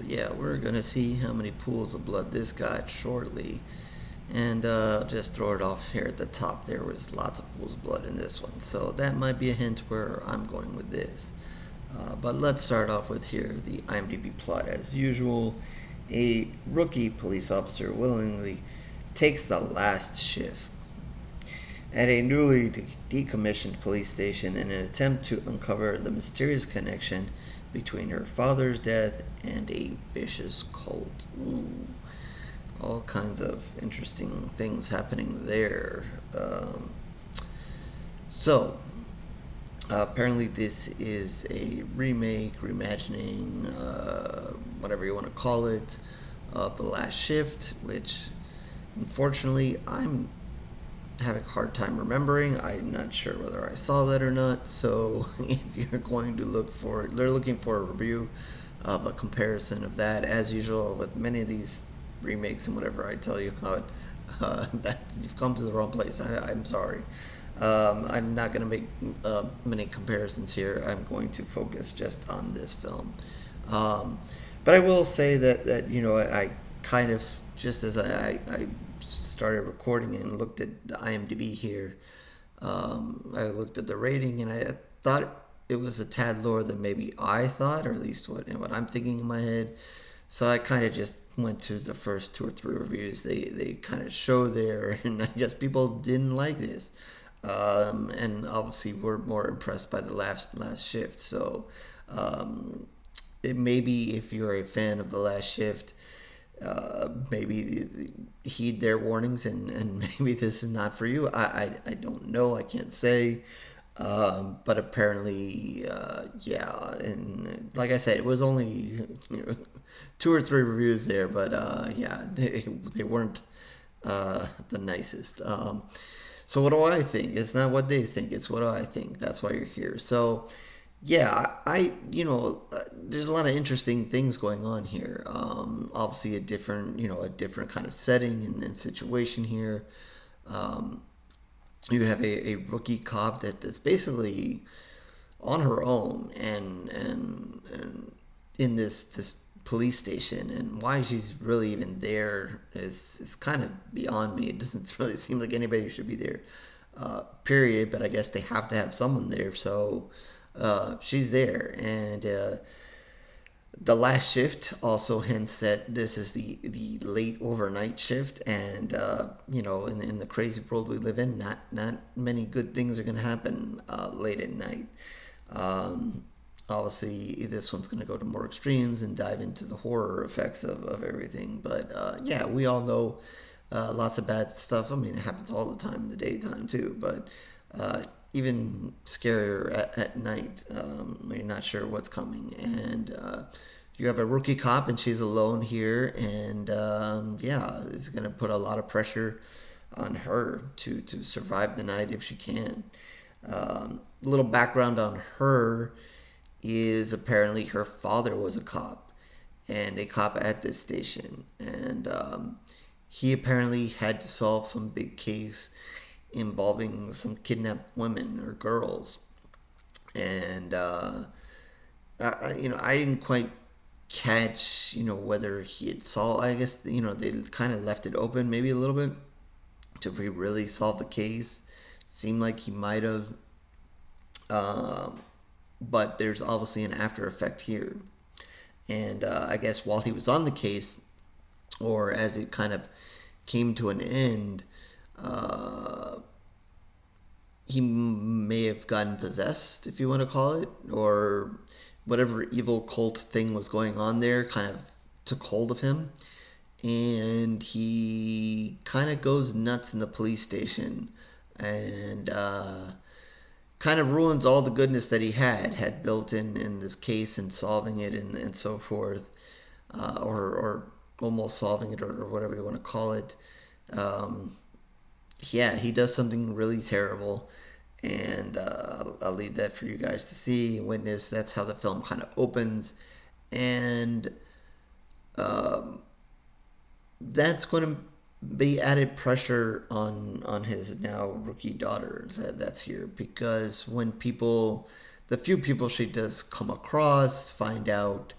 yeah, we're gonna see how many pools of blood this got shortly. And just throw it off here at the top. There was lots of pools of blood in this one. So that might be a hint where I'm going with this. But let's start off with here the IMDb plot. As usual, a rookie police officer willingly takes the last shift at a newly decommissioned police station in an attempt to uncover the mysterious connection between her father's death and a vicious cult. Ooh, all kinds of interesting things happening there. Um, so, apparently, this is a remake, reimagining, whatever you want to call it, of The Last Shift, which unfortunately I'm having a hard time remembering. I'm not sure whether I saw that or not. So if you're going to look for it, they're looking for a review of a comparison of that. As usual with many of these remakes and whatever, I tell you how it, that you've come to the wrong place. I'm sorry. I'm not going to make many comparisons here. I'm going to focus just on this film. Um, but I will say that I kind of, just as I started recording and looked at the IMDb here, I looked at the rating and I thought it was a tad lower than maybe I thought, or at least what I'm thinking in my head. So I kind of just went to the first two or three reviews they kind of show there, and I guess people didn't like this. And obviously we're more impressed by the last shift. So it maybe if you're a fan of the last shift, maybe heed their warnings, and maybe this is not for you. I don't know. I can't say. But apparently, yeah. And like I said, it was only two or three reviews there, but yeah, they weren't the nicest. So what do I think? It's not what they think. It's what do I think. That's why you're here. So yeah, there's a lot of interesting things going on here. Obviously, a different kind of setting and situation here. Um, you have a rookie cop that's basically on her own and in this police station, and why she's really even there is kind of beyond me. It doesn't really seem like anybody should be there, period. But I guess they have to have someone there, so she's there. And the last shift also hints that this is the late overnight shift, and in the crazy world we live in, not many good things are going to happen late at night. Um, Obviously, this one's going to go to more extremes and dive into the horror effects of everything. But yeah, we all know lots of bad stuff. I mean, it happens all the time in the daytime too, but even scarier at night. You're not sure what's coming, and you have a rookie cop, and she's alone here, and yeah, it's going to put a lot of pressure on her to survive the night if she can. A little background on her is apparently her father was a cop, and a cop at this station, and he apparently had to solve some big case involving some kidnapped women or girls, and I didn't quite catch whether he had solved. I guess they kind of left it open maybe a little bit to if he really solved the case. Seemed like he might have. But there's obviously an after effect here. And I guess while he was on the case, or as it kind of came to an end, he may have gotten possessed, if you want to call it, or whatever evil cult thing was going on there kind of took hold of him. And he kind of goes nuts in the police station, and kind of ruins all the goodness that he had built in this case and solving it and so forth, or almost solving it, or whatever you want to call it. Yeah, he does something really terrible, and I'll leave that for you guys to see and witness. That's how the film kind of opens, and um, that's going to be added pressure on his now rookie daughter that's here, because when the few people she does come across, find out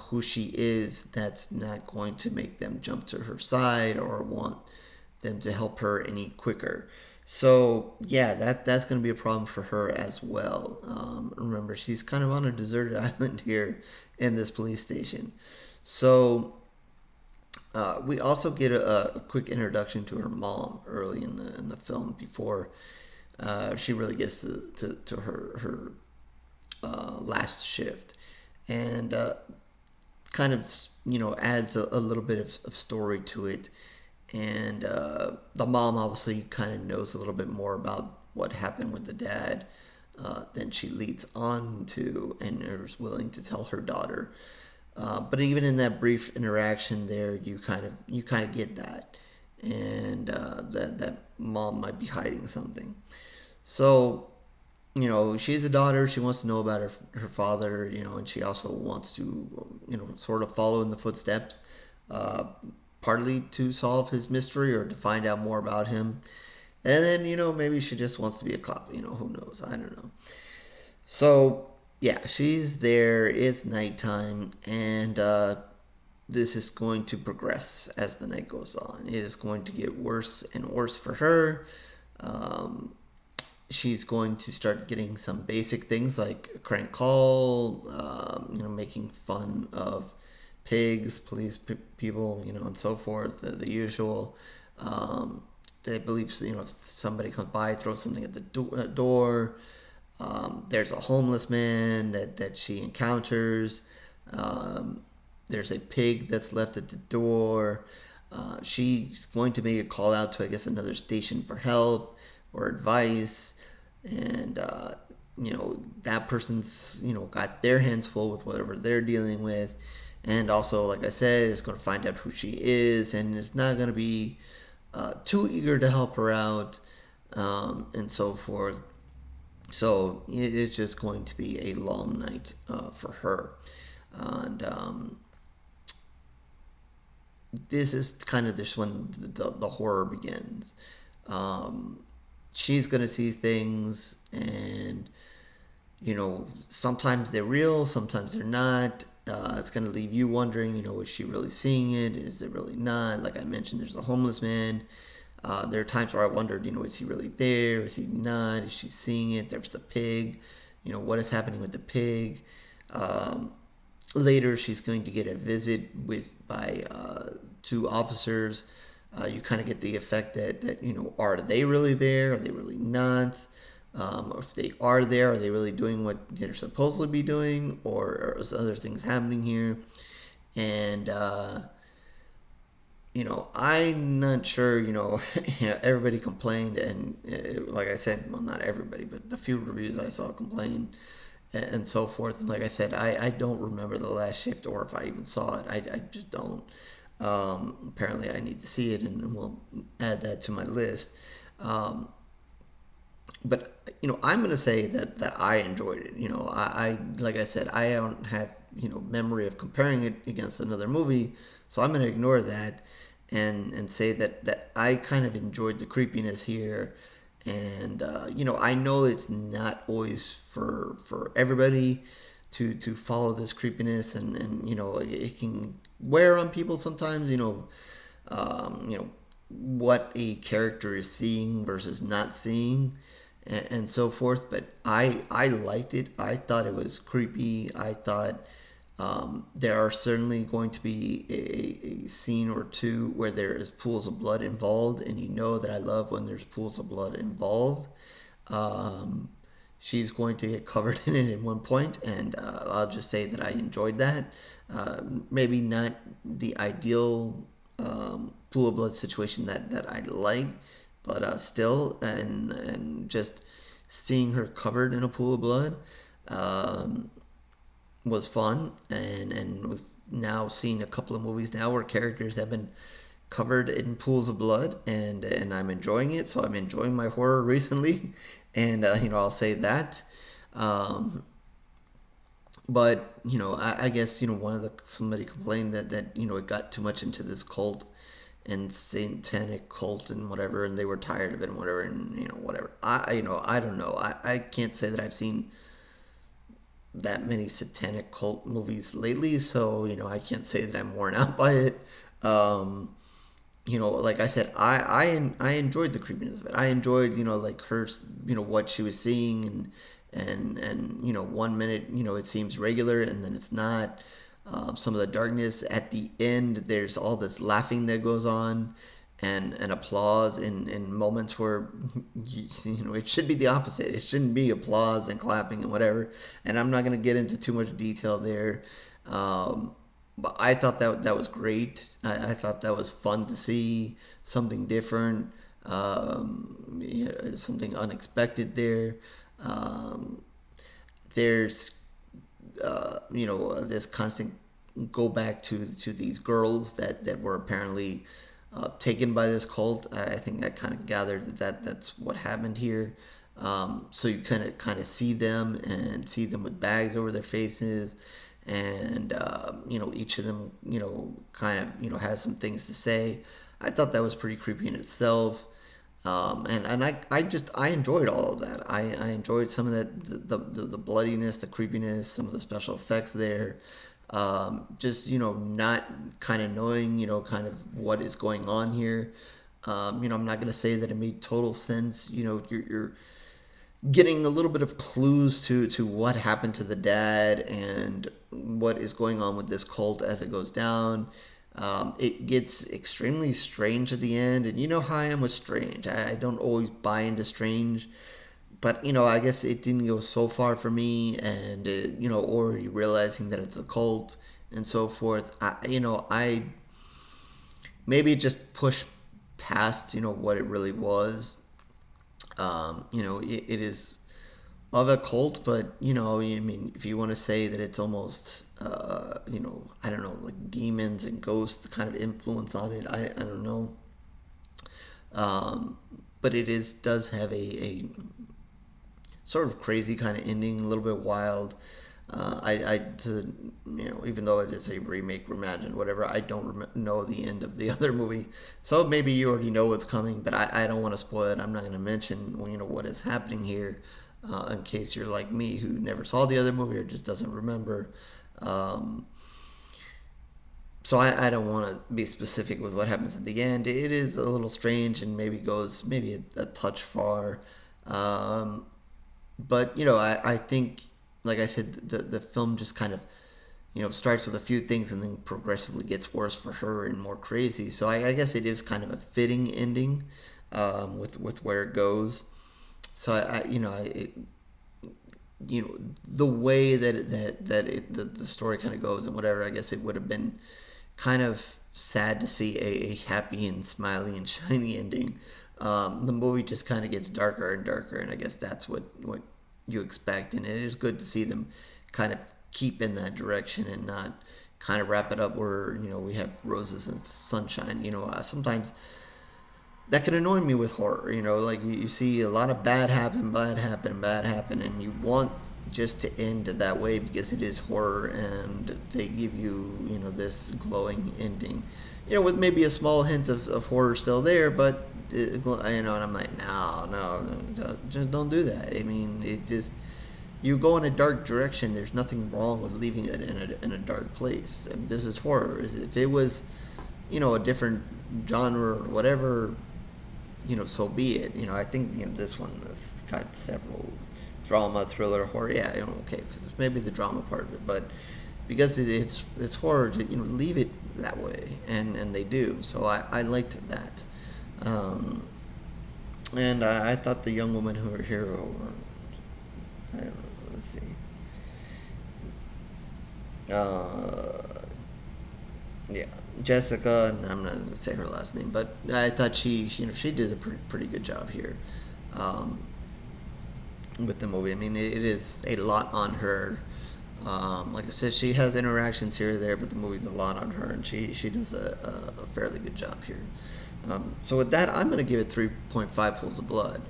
who she is, that's not going to make them jump to her side or want them to help her any quicker. So yeah, that's going to be a problem for her as well. Remember, she's kind of on a deserted island here in this police station. So we also get a quick introduction to her mom early in the film before she really gets to her last shift, and kind of adds a little bit of story to it. And the mom obviously kind of knows a little bit more about what happened with the dad than she leads on to, and is willing to tell her daughter. But even in that brief interaction there, you kind of get that, and that mom might be hiding something. So she's a daughter. She wants to know about her father, and she also wants to, sort of follow in the footsteps, partly to solve his mystery or to find out more about him. And then, maybe she just wants to be a cop. Who knows? I don't know. So, yeah, she's there. It's nighttime, and this is going to progress as the night goes on. It is going to get worse and worse for her. She's going to start getting some basic things like a crank call, making fun of pigs, police people, and so forth, the usual. They believe, if somebody comes by, throws something at the door. There's a homeless man that she encounters. There's a pig that's left at the door. She's going to make a call out to, I guess, another station for help or advice, and that person's got their hands full with whatever they're dealing with, and also, like I said, is going to find out who she is, and is not going to be too eager to help her out, and so forth. So it's just going to be a long night for her, and this is kind of just when the horror begins. She's going to see things, and sometimes they're real, sometimes they're not. It's going to leave you wondering, is she really seeing it? Is it really not? Like I mentioned, there's a homeless man. There are times where I wondered, is he really there? Is he not? Is she seeing it? There's the pig. What is happening with the pig? Later, she's going to get a visit by two officers. You kind of get the effect that are they really there? Are they really not? Or if they are there, are they really doing what they're supposed to be doing? Or is other things happening here? And, I'm not sure, everybody complained. And like I said, well, not everybody, but the few reviews I saw complained and so forth. And like I said, I don't remember the last shift or if I even saw it. I just don't. Apparently I need to see it, and we'll add that to my list. But I'm gonna say that I enjoyed it. I like I said, I don't have memory of comparing it against another movie, so I'm gonna ignore that and say that I kind of enjoyed the creepiness here. And I know it's not always for everybody to follow this creepiness, and it can wear on people sometimes. What a character is seeing versus not seeing, and so forth. But I liked it. I thought it was creepy. I thought there are certainly going to be a scene or two where there is pools of blood involved, and that I love when there's pools of blood involved. She's going to get covered in it at one point, and I'll just say that I enjoyed that. Maybe not the ideal pool of blood situation that I like, but still, and just seeing her covered in a pool of blood was fun, and we've now seen a couple of movies now where characters have been covered in pools of blood, and I'm enjoying it. So I'm enjoying my horror recently, and I'll say that. But I guess somebody complained that it got too much into this cult and satanic cult and whatever, and they were tired of it and whatever, and whatever. I don't know. I can't say that I've seen that many satanic cult movies lately, so I can't say that I'm worn out by it. Um, like I said, I enjoyed the creepiness of it. I enjoyed, like her, what she was seeing, and 1 minute, it seems regular, and then it's not. Some of the darkness at the end, there's all this laughing that goes on, and applause in moments where it should be the opposite. It shouldn't be applause and clapping and whatever. And I'm not gonna get into too much detail there. Um, but I thought that was great. I thought that was fun to see something different, something unexpected there. Um, there's this constant go back to these girls that were apparently taken by this cult. I think I kind of gathered that's what happened here. So you kind of see them and see them with bags over their faces, and each of them kind of has some things to say. I thought that was pretty creepy in itself. And I enjoyed all of that. I enjoyed some of that, the bloodiness, the creepiness, some of the special effects there. Just not kind of knowing kind of what is going on here. I'm not gonna say that it made total sense. You're getting a little bit of clues to what happened to the dad and what is going on with this cult as it goes down. It gets extremely strange at the end, and you know how I am with strange. I don't always buy into strange, but I guess it didn't go so far for me, and already realizing that it's a cult and so forth. I maybe just push past what it really was. It is of a cult, but I mean, if you want to say that it's almost I don't know, like demons and ghosts kind of influence on it, I don't know. But does have a sort of crazy kind of ending, a little bit wild. Even though it is a remake, reimagined, whatever, I don't know the end of the other movie. So maybe you already know what's coming, but I don't want to spoil it. I'm not going to mention, what is happening here, in case you're like me who never saw the other movie or just doesn't remember. So I don't want to be specific with what happens at the end. It is a little strange and maybe goes a touch far. But I think, like I said, the film just kind of starts with a few things and then progressively gets worse for her and more crazy. So I guess it is kind of a fitting ending, with where it goes. So the way the story kind of goes and whatever, I guess it would have been kind of sad to see a happy and smiley and shiny ending. The movie just kind of gets darker and darker, and I guess that's what you expect. And it is good to see them kind of keep in that direction and not kind of wrap it up where we have roses and sunshine. Sometimes that can annoy me with horror. Like you see a lot of bad happen, and you want just to end that way because it is horror, and they give you this glowing ending, with maybe a small hint of horror still there, but and I'm like, no, just don't do that. I mean, it just, you go in a dark direction. There's nothing wrong with leaving it in a dark place. I mean, this is horror. If it was a different genre or whatever, so be it. I think this one has got several drama, thriller, horror. Yeah, okay, because it's maybe the drama part of it, but because it's horror, leave it that way, and they do. So I liked that. And I thought the young woman who her hero, I don't know, let's see. Yeah, Jessica, and I'm not going to say her last name, but I thought she did a pretty good job here, with the movie. I mean, it is a lot on her. Like I said, she has interactions here or there, but the movie's a lot on her, and she does a fairly good job here. So with that, I'm going to give it 3.5 pools of blood.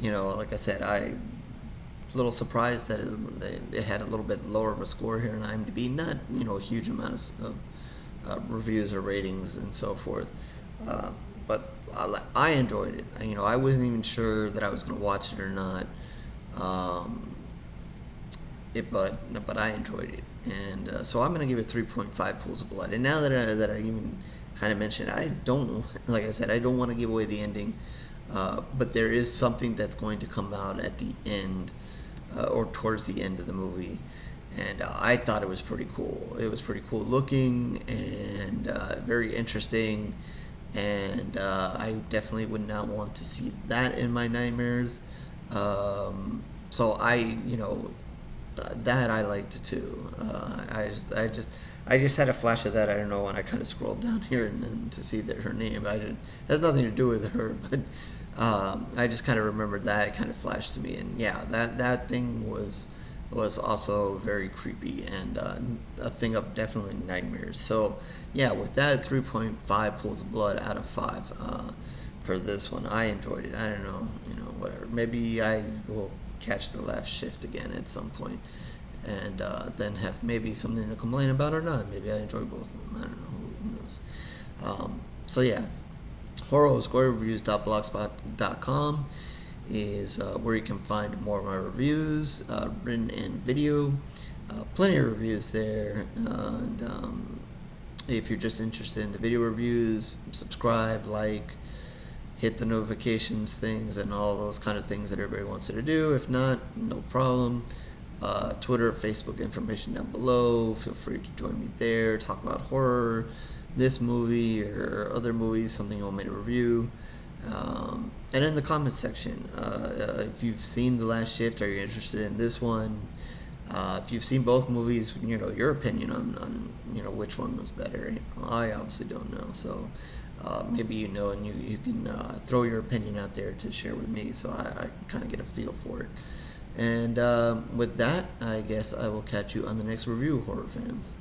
Like I said, I a little surprised that it had a little bit lower of a score here in IMDb. Not a huge amount of reviews or ratings and so forth, but I enjoyed it. I wasn't even sure that I was going to watch it or not. but I enjoyed it, and so I'm gonna give it 3.5 pools of blood. And now that I even kind of mentioned, I don't, like I said, I don't want to give away the ending, but there is something that's going to come out at the end, or towards the end of the movie, and I thought it was pretty cool. It was pretty cool looking and very interesting, and I definitely would not want to see that in my nightmares. So that I liked too. I just had a flash of that. I don't know when I kind of scrolled down here and to see that her name. I didn't. It has nothing to do with her, but I just kind of remembered that. It kind of flashed to me, and yeah, that thing was also very creepy and a thing of definitely nightmares. So yeah, with that, 3.5 pools of blood out of 5 for this one. I enjoyed it. I don't know, whatever. Maybe I will catch the last shift again at some point, and then have maybe something to complain about or not. Maybe I enjoy both of them. I don't know. Who knows? So yeah, horror_reviews.blogspot.com is where you can find more of my reviews, written and video. Plenty of reviews there, and if you're just interested in the video reviews, subscribe, like, hit the notifications things and all those kind of things that everybody wants you to do. If not, no problem. Twitter, Facebook, information down below. Feel free to join me there, talk about horror, this movie or other movies, something you want me to review. And in the comments section, if you've seen The Last Shift, are you interested in this one? If you've seen both movies, your opinion on which one was better. I obviously don't know, so maybe and you can throw your opinion out there to share with me, so I can kind of get a feel for it. And with that, I guess I will catch you on the next review, horror fans.